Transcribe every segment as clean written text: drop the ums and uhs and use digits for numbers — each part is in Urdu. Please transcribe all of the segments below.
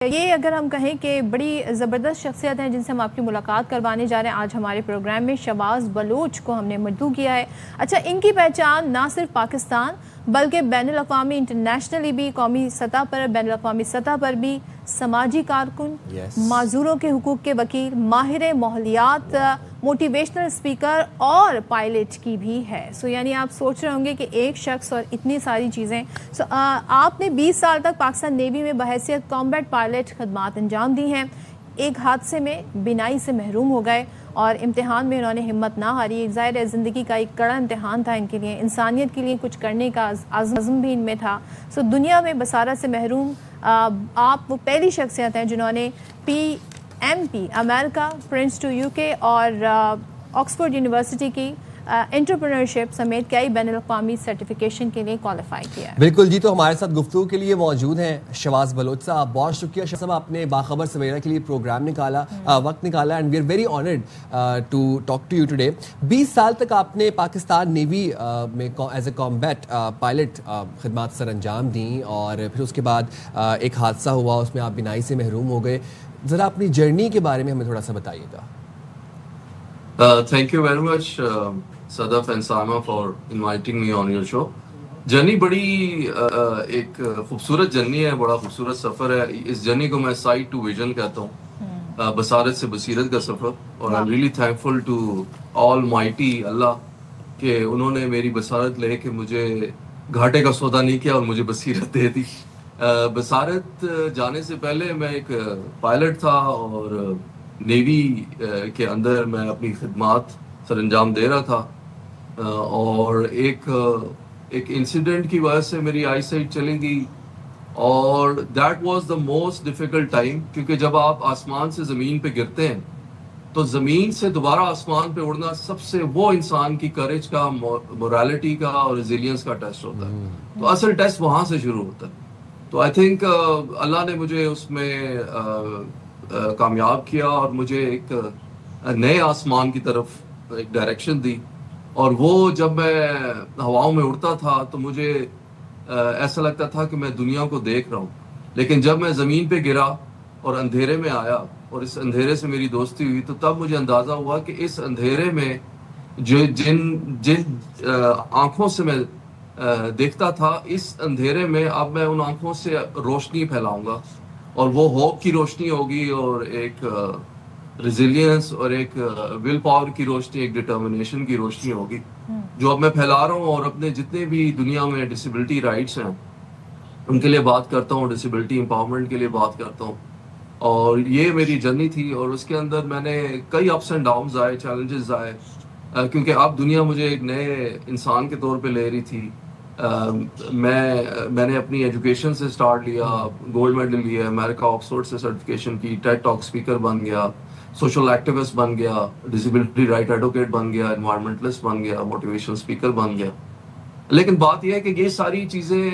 یہ اگر ہم کہیں کہ بڑی زبردست شخصیت ہیں جن سے ہم آپ کی ملاقات کروانے جا رہے ہیں آج ہمارے پروگرام میں، شہباز بلوچ کو ہم نے مدعو کیا ہے۔ اچھا، ان کی پہچان نہ صرف پاکستان بلکہ بین الاقوامی انٹرنیشنلی بھی، قومی سطح پر، بین الاقوامی سطح پر بھی سماجی کارکن، معذوروں کے حقوق کے وکیل، ماہر ماحولیات، موٹیویشنل اسپیکر اور پائلٹ کی بھی ہے۔ یعنی آپ سوچ رہے ہوں گے کہ ایک شخص اور اتنی ساری چیزیں۔ آپ نے 20 سال تک پاکستان نیوی میں بحیثیت کامبیٹ پائلٹ خدمات انجام دی ہیں۔ ایک حادثے میں بینائی سے محروم ہو گئے اور امتحان میں انہوں نے ہمت نہ ہاری۔ ظاہر ہے زندگی کا ایک کڑا امتحان تھا ان کے لیے، انسانیت کے لیے کچھ کرنے کا عزم بھی ان میں تھا۔ دنیا میں بصارت سے محروم آپ وہ پہلی شخصیت ہیں جنہوں نے PMP امریکہ، پرنس 2 UK اور آکسفورڈ یونیورسٹی کی انٹرپرینورشپ سمیت کئی بین الاقوامی سرٹیفکیشن کے لیے کوالیفائی کیا ہے۔ بالکل جی، تو ہمارے ساتھ گفتگو کے لیے موجود ہیں شہباز بلوچ صاحب۔ بہت شکریہ شہباز صاحب، آپ نے باخبر سویرا کے لیے پروگرام نکالا، وقت نکالا، and we are very honoured to talk to you today. 20 سال تک آپ نے پاکستان نیوی میں ایز اے کامبیٹ پائلٹ خدمات سر انجام دیں، اور پھر اس کے بعد ایک حادثہ ہوا، اس میں آپ بینائی سے محروم ہو گئے۔ ذرا اپنی جرنی کے بارے میں ہمیں تھوڑا سا بتائیے گا۔ Thank you very much, Sadaf and Sama, for inviting me on your show. Journey بڑی ایک خوبصورت جرنی ہے، بڑا خوبصورت سفر ہے۔ اس جرنی کو میں سائٹ ٹو ویژن کہتا ہوں، بصارت سے بصیرت کا سفر۔ اور I'm really thankful to Almighty اللہ کہ انہوں نے میری بصارت لے کے مجھے گھاٹے کا سودا نہیں کیا اور مجھے بصیرت دے دی۔ بصارت جانے سے پہلے میں ایک پائلٹ تھا اور نیوی کے اندر میں اپنی خدمات سر انجام دے رہا تھا، اور ایک انسیڈنٹ کی وجہ سے میری آئی سائٹ چلی گئی، اور that was the most difficult time, کیونکہ جب آپ آسمان سے زمین پہ گرتے ہیں تو زمین سے دوبارہ آسمان پہ اڑنا سب سے وہ انسان کی کریج کا، مورالٹی کا اور ریزیلینس کا ٹیسٹ ہوتا ہے۔ تو اصل ٹیسٹ وہاں سے شروع ہوتا ہے۔ تو آئی تھنک اللہ نے مجھے اس میں کامیاب کیا اور مجھے ایک نئے آسمان کی طرف ایک ڈائریکشن دی، اور وہ جب میں ہواؤں میں اڑتا تھا تو مجھے ایسا لگتا تھا کہ میں دنیا کو دیکھ رہا ہوں، لیکن جب میں زمین پہ گرا اور اندھیرے میں آیا اور اس اندھیرے سے میری دوستی ہوئی، تو تب مجھے اندازہ ہوا کہ اس اندھیرے میں جن آنکھوں سے میں دیکھتا تھا، اس اندھیرے میں اب میں ان آنکھوں سے روشنی پھیلاؤں گا، اور وہ ہوپ کی روشنی ہوگی، اور ایک ریزیلینس اور ایک ول پاور کی روشنی، ایک ڈٹرمنیشن کی روشنی ہوگی، جو اب میں پھیلا رہا ہوں۔ اور اپنے جتنے بھی دنیا میں ڈسیبلٹی رائٹس ہیں ان کے لیے بات کرتا ہوں، ڈسیبلٹی امپاورمنٹ کے لیے بات کرتا ہوں، اور یہ میری جرنی تھی۔ اور اس کے اندر میں نے کئی اپس اینڈ ڈاؤنز آئے، چیلنجز آئے، کیونکہ اب دنیا مجھے ایک نئے انسان کے طور پہ لے رہی تھی۔ میں نے اپنی ایجوکیشن سے سٹارٹ لیا، گولڈ میڈل لیا، امریکہ آکسفورڈ سے سرٹیفکیشن کی، ٹیڈ ٹاک اسپیکر بن گیا، سوشل ایکٹیوسٹ بن گیا، ڈسیبلٹی رائٹ ایڈوکیٹ بن گیا، انوائرمنٹلسٹ بن گیا، موٹیویشنل اسپیکر بن گیا۔ لیکن بات یہ ہے کہ یہ ساری چیزیں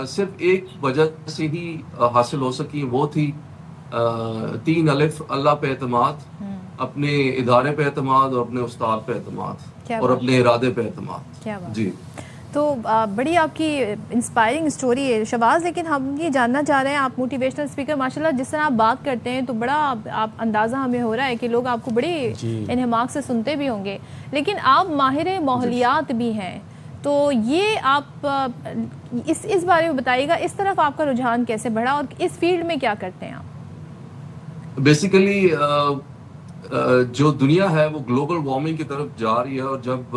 صرف ایک وجہ سے ہی حاصل ہو سکی، وہ تھی 3 الف، اللہ پہ اعتماد، اپنے ادارے پہ اعتماد، اور اپنے استاد پہ اعتماد، اور اپنے ارادے پہ اعتماد۔ جی، تو بڑی آپ کی انسپائرنگ سٹوری ہے شہباز، لیکن ہم یہ جاننا چاہ رہے ہیں، آپ موٹیویشنل اسپیکر ماشاءاللہ جس طرح آپ بات کرتے ہیں تو بڑا آپ اندازہ ہمیں ہو رہا ہے کہ لوگ آپ کو بڑے انہماک سے سنتے بھی ہوں گے، لیکن آپ ماہر ماحولیات بھی ہیں، تو یہ آپ اس بارے میں بتائیے گا، اس طرف آپ کا رجحان کیسے بڑھا اور اس فیلڈ میں کیا کرتے ہیں آپ؟ بیسیکلی جو دنیا ہے وہ گلوبل وارمنگ کی طرف جا رہی ہے، اور جب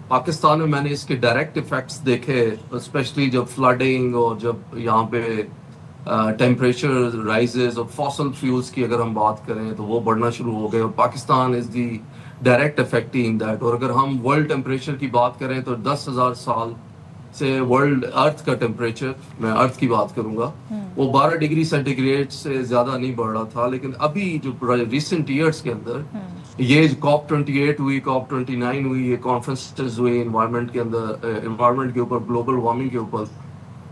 پاکستان میں نے اس کے ڈائریکٹ ایفیکٹس دیکھے، اسپیشلی جب فلڈنگ اور جب یہاں پہ ٹیمپریچر رائزز اور فاسل فیولز کی اگر ہم بات کریں تو وہ بڑھنا شروع ہو گئے، اور پاکستان از دی ڈائریکٹ افیکٹی ان دیٹ۔ اور اگر ہم ورلڈ ٹیمپریچر کی بات کریں تو 10,000 سال سے ورلڈ ارتھ کا ٹیمپریچر، میں ارتھ کی بات کروں گا، وہ 12 ڈگری سینٹی گریڈ سے زیادہ نہیں بڑھ رہا تھا۔ لیکن ابھی جو ریسنٹ ایئرس کے اندر یہ COP 28 ہوئی، COP 29 ہوئی، یہ کانفرنسز ہوئی انوائرمنٹ کے اندر، انوائرمنٹ کے اوپر، گلوبل وارمنگ کے اوپر،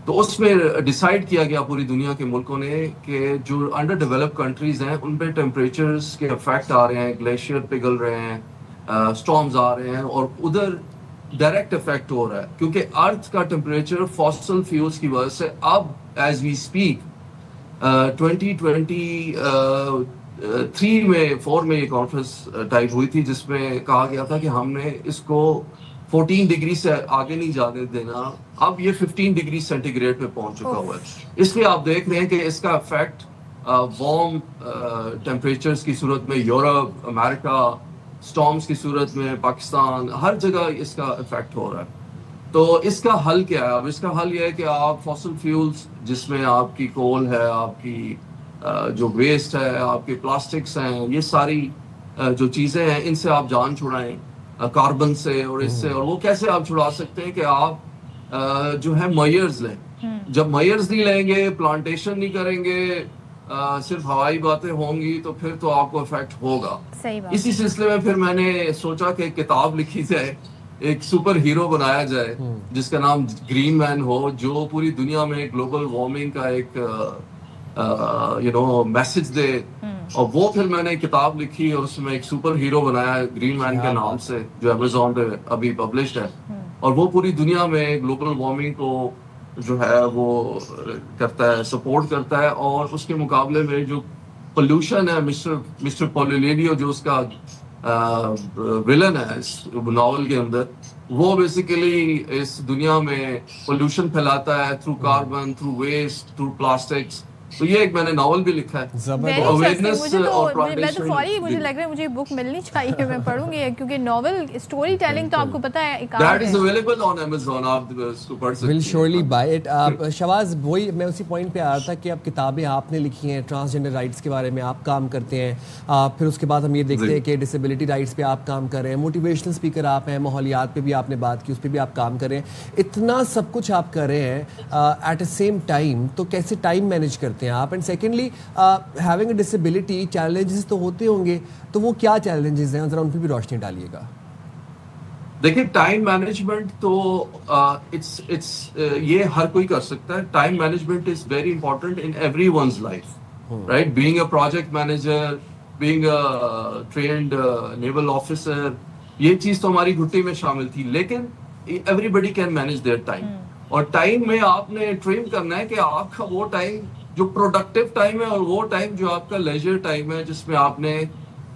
تو اس میں ڈیسائیڈ کیا گیا پوری دنیا کے ملکوں نے کہ جو انڈر ڈیولپ کنٹریز ہیں ان پہ ٹیمپریچرز کے افیکٹ آ رہے ہیں، گلیشیئر پگھل رہے ہیں، اسٹارمز آ رہے ہیں، اور ادھر ڈائریکٹ افیکٹ ہو رہا ہے، کیونکہ ارتھ کا ٹیمپریچر فاسل فیولز کی وجہ سے اب ایز وی اسپیک 2023 میں 4 میں یہ کانفرنس ٹائپ ہوئی تھی جس میں کہا گیا تھا کہ ہم نے اس کو 14 ڈگری سے آگے نہیں جانے دینا. اب یہ 15 ڈگری سینٹی گریڈ پہ پہنچ چکا ہوا ہے. اس لیے آپ دیکھ رہے ہیں کہ اس کا افیکٹ وارم ٹیمپریچرز کی صورت میں یورپ, امریکہ, سٹارمز کی صورت میں پاکستان, ہر جگہ اس کا افیکٹ ہو رہا ہے. تو اس کا حل کیا ہے؟ اب اس کا حل یہ ہے کہ آپ فاسل فیولز جس میں آپ کی کول ہے, آپ کی جو ویسٹ ہے, آپ کے پلاسٹکس ہیں, یہ ساری جو چیزیں ہیں ان سے آپ جان چھڑائیں, کاربن سے اور اس سے. اور وہ کیسے آپ چھڑا سکتے ہیں کہ آپ جو ہے میئرز لیں. جب میئرز نہیں لیں گے, پلانٹیشن نہیں کریں گے, صرف ہوائی باتیں ہوں گی تو پھر تو آپ کو افیکٹ ہوگا. اسی سلسلے میں پھر میں نے سوچا کہ کتاب لکھی جائے, ایک سپر ہیرو بنایا جائے جس کا نام گرین مین ہو, جو پوری دنیا میں گلوبل وارمنگ کا ایک میسج دے. اور وہ پھر میں نے کتاب لکھی اور اس میں ایک سپر ہیرو بنایا گرین مین کے نام سے, جو امیزون پہ ابھی پبلشڈ ہے. اور وہ پوری دنیا میں گلوبل وارمنگ کو جو ہے وہ کرتا ہے, سپورٹ کرتا ہے. اور اس کے مقابلے میں جو پولوشن ہے, مسٹر پولیلیڈیو جو اس کا ولن ہے اس ناول کے اندر, وہ بیسیکلی اس دنیا میں پولوشن پھیلاتا ہے through carbon, through waste, through plastics. تو یہ ایک میں نے ناول بھی لکھا ہے. مجھے لگ رہا ہے مجھے بک ملنی چاہیے, میں پڑھوں گی, کیونکہ ناول اسٹوری ٹیلنگ تو آپ کو پتہ ہے ول شیورلی بائی اٹ. شواز, وہی میں اسی پوائنٹ پہ آ رہا تھا کہ اب کتابیں آپ نے لکھی ہیں, ٹرانسجینڈر رائٹس کے بارے میں آپ کام کرتے ہیں, پھر اس کے بعد ہم یہ دیکھتے ہیں کہ ڈسیبلٹی رائٹس پہ آپ کام کر رہے ہیں, موٹیویشنل اسپیکر آپ ہیں, ماحولیات پہ بھی آپ نے بات کی, اس پہ بھی آپ کام کر رہے ہیں. اتنا سب کچھ آپ کر رہے ہیں ایٹ اے سیم ٹائم, تو کیسے ٹائم مینیج کرتے ہیں آپ؟ And secondly, having a disability, challenges تو ہوتے ہوں گے, تو وہ کیا چیلنجز ہیں, ذرا ان پہ بھی روشنی ڈالیے گا. دیکھیں, ٹائم مینجمنٹ تو یہ ہر کوئی کر سکتا ہے. Time management is very important in every one's life, right. Being a project manager, being a trained naval officer, یہ چیز تو ہماری گھٹی میں شامل تھی. لیکن everybody can manage their time. اور ٹائم میں آپ نے ٹرین کرنا ہے کہ آپ کا وہ ٹائم جو پروڈکٹیو ٹائم ہے, اور وہ ٹائم جو آپ کا لیجر ٹائم ہے, جس میں آپ نے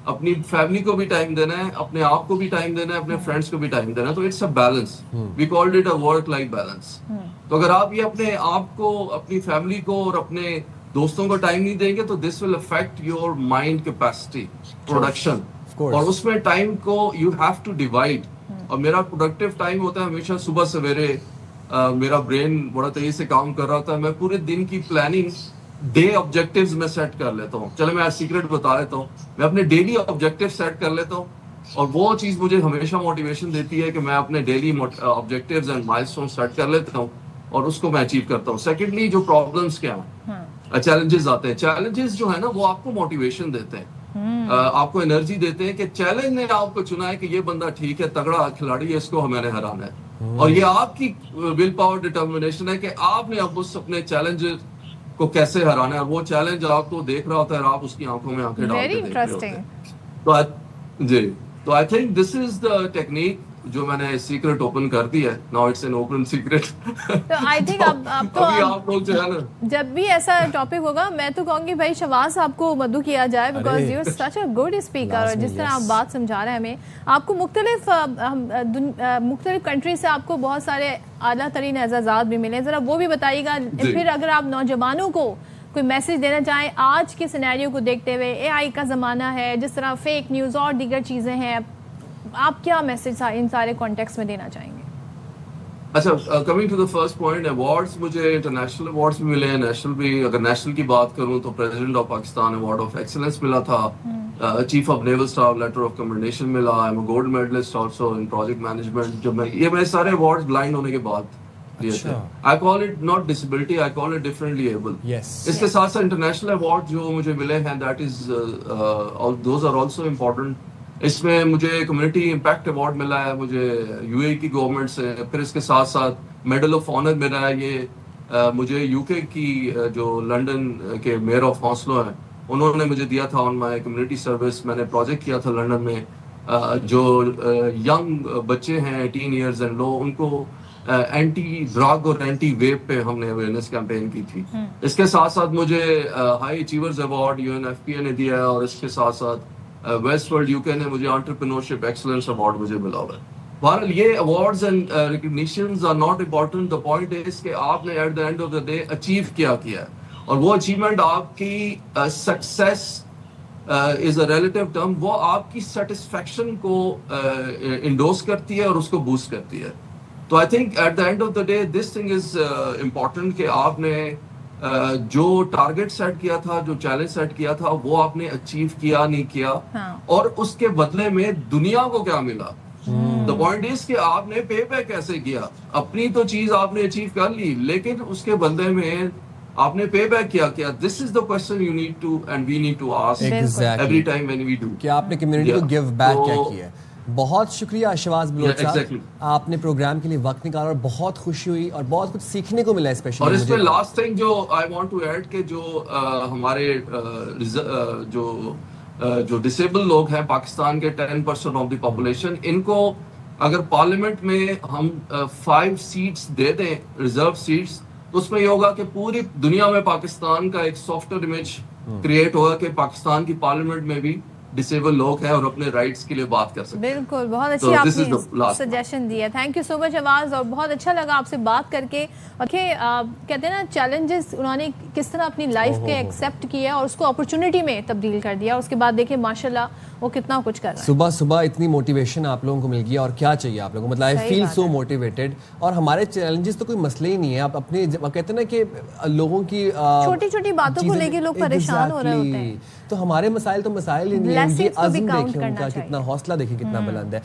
اپنی فیملی کو بھی ٹائم دینا ہے, اپنے آپ کو بھی ٹائم دینا ہے, اپنے فرینڈس کو بھی ٹائم دینا ہے. تو it's a balance, we called it a work life balance. تو اگر آپ یہ اپنے آپ کو, اپنی فیملی کو اور اپنے دوستوں کو ٹائم نہیں دیں گے تو this will affect your mind capacity, production. اور اس میں ٹائم کو یو ہیو ٹو ڈیوائڈ. اور میرا پروڈکٹیو ٹائم ہوتا ہے ہمیشہ صبح سویرے, میرا برین بڑا تیزی سے کام کر رہا ہوتا ہے, میں پورے دن کی پلاننگ ڈے آبجیکٹیوز میں سیٹ کر لیتا ہوں. چلے میں سیکرٹ بتا دیتا ہوں, میں اپنے ڈیلی آبجیکٹیو سیٹ کر لیتا ہوں, اور وہ چیز مجھے ہمیشہ موٹیویشن دیتی ہے کہ میں اپنے ڈیلی آبجیکٹیوز اینڈ مائلسٹون سیٹ کر لیتا ہوں, اور اس کو میں اچیو کرتا ہوں. سیکنڈلی, جو پرابلمس کیا ہیں, چیلنجز آتے ہیں. چیلنجز جو ہے نا, وہ آپ کو موٹیویشن دیتے ہیں, آپ کو انرجی دیتے ہیں کہ چیلنج نے آپ کو چنا ہے کہ یہ بندہ ٹھیک ہے, تگڑا کھلاڑی ہے, اس کو ہمیں نے ہرانا ہے. اور یہ آپ کی ول پاور ڈٹرمنیشن ہے کہ آپ نے اب اس اپنے چیلنج کو کیسے ہرانا ہے. اور وہ چیلنج آپ کو دیکھ رہا ہوتا ہے, اور آپ اس کی آنکھوں میں آنکھیں ڈال کے دیکھ رہے ہوتے ہیں. جی, تو I think this is the technique جو میں نے سیکرٹ اوپن کر دی ہے. Now it's an open secret. تو آئی تھنک اب تو آپ لوگ جو ہے نا, جب بھی ایسا ٹاپک ہوگا, میں تو کہوں گی بھائی شواز آپ کو مدعو کیا جائے, because you are such a good speaker. اور جس طرح آپ بات سمجھا رہے ہیں ہمیں, آپ کو مختلف کنٹری سے آپ کو بہت سارے اعلیٰ ترین اعزازات بھی ملے, ذرا وہ بھی بتائیے گا. پھر اگر آپ نوجوانوں کو کوئی میسج دینا چاہیں آج کے سینیریو کو دیکھتے ہوئے, اے آئی کا زمانہ ہے, جس طرح فیک نیوز اور دیگر چیزیں ہیں, آپ کیا میسج ان سارے کانٹیکس میں دینا چاہیں گے؟ اچھا, coming to the first point, awards مجھے انٹرنیشنل ایوارڈس بھی ملے ہیں, نیشنل بھی. اگر نیشنل کی بات کروں تو president of Pakistan award of excellence ملا تھا, chief of naval staff letter of commendation ملا, I am a gold medalist also in project management. جو میں سارے ایوارڈز بلائنڈ ہونے کے بعد لیے تھے. I call it not disability, I call it differently able. اس کے ساتھ ساتھ انٹرنیشنل ایوارڈ جو مجھے ملے ہیں, that is those are also important. اس میں مجھے کمیونٹی امپیکٹ ایوارڈ ملا ہے مجھے یو اے کی گورنمنٹ سے. پھر اس کے ساتھ ساتھ میڈل آف آنر ملا ہے, یہ مجھے یو کے کی جو لنڈن کے میئر آف ہاسلو ہیں, انہوں نے مجھے دیا تھا آن مائی کمیونٹی سروس. میں نے پروجیکٹ کیا تھا لنڈن میں, جو ینگ بچے ہیں 18 ایئرز اینڈ لو, ان کو اینٹی ڈرگ اور اینٹی ویپ پہ ہم نے اویئرنیس کیمپین کی تھی. اس کے ساتھ ساتھ مجھے ہائی اچیورز ایوارڈ UNFPA نے دیا ہے, اور اس کے ساتھ ساتھ ویسٹ ورلڈ UK نے مجھے انٹرپرینورشپ ایکسلنس ایوارڈ مجھے ملا ہوا ہے. بہرحال یہ awards and recognitions are not important, the point is کہ آپ نے at the end of the day achieve کیا ہے, اور وہ اچیومنٹ آپ کی success is a relative term, وہ آپ کی سیٹسفیکشن کو انڈوس کرتی ہے اور اس کو بوسٹ کرتی ہے. تو I think at the end of the day this thing is important کہ آپ نے جو ٹارگیٹ سیٹ کیا تھا, جو چیلنج سیٹ کیا تھا, وہ آپ نے اچیو کیا نہیں کیا, اور اس کے بدلے میں دنیا کو کیا ملا. دا پوائنٹ از کہ آپ نے پے بیک کیسے کیا. اپنی تو چیز آپ نے اچیو کر لی, لیکن اس کے بدلے میں آپ نے پے بیک کیا. This is the question you need to and we need to ask every time when we do, کہ آپ نے کمیونٹی کو گیو بیک کیا کیا ہے. بہت شکریہ شہباز بلوچ صاحب, آپ نے پروگرام کے لیے وقت نکالا, اور بہت خوشی ہوئی اور بہت کچھ سیکھنے کو ملا اسپیشلی. اور اس میں لاسٹ تھنگ جو آئی وانٹ ٹو ایڈ کہ جو ہمارے جو ڈسیبل لوگ ہیں پاکستان کے 10% آف دی پاپولیشن, ان کو اگر پارلیمنٹ میں ہم 5 سیٹس دے دیں ریزرو سیٹس, تو اس میں یہ ہوگا کہ پوری دنیا میں پاکستان کا ایک سافٹ ویئر امیج کریٹ ہوگا کہ پاکستان کی پارلیمنٹ میں بھی ڈسیبل لوگ ہیں اور اپنے رائٹس کے لیے بات کر سکتے ہیں. بالکل, بہت اچھی آپ نے سجیشن دیا. تھینک یو سو مچ آواز, اور بہت اچھا لگا آپ سے بات کر کے. اور کہتے ہیں نا چیلنجز انہوں نے کس طرح اپنی لائف کے ایکسیپٹ کیا اور اس کو اپرچونٹی میں تبدیل کر دیا, اور اس کے بعد دیکھیں ماشاء اللہ وہ کتنا کچھ کر رہا ہے. صبح صبح اتنی موٹیویشن آپ لوگوں کو مل گیا, اور کیا چاہیے آپ لوگوں کو, مطلب آئی فیل سو موٹیویٹڈ. اور ہمارے چیلنجز تو کوئی مسئلہ ہی نہیں ہے. آپ اپنے کہتے ہیں نا کہ لوگوں کی چھوٹی چھوٹی باتوں کو لے کے لوگ پریشان ہو رہے ہوتے ہیں, تو ہمارے مسائل تو مسائل ہی نہیں ہیں. یہ عزم دیکھیں ان کا کتنا, حوصلہ دیکھیں کتنا بلند ہے.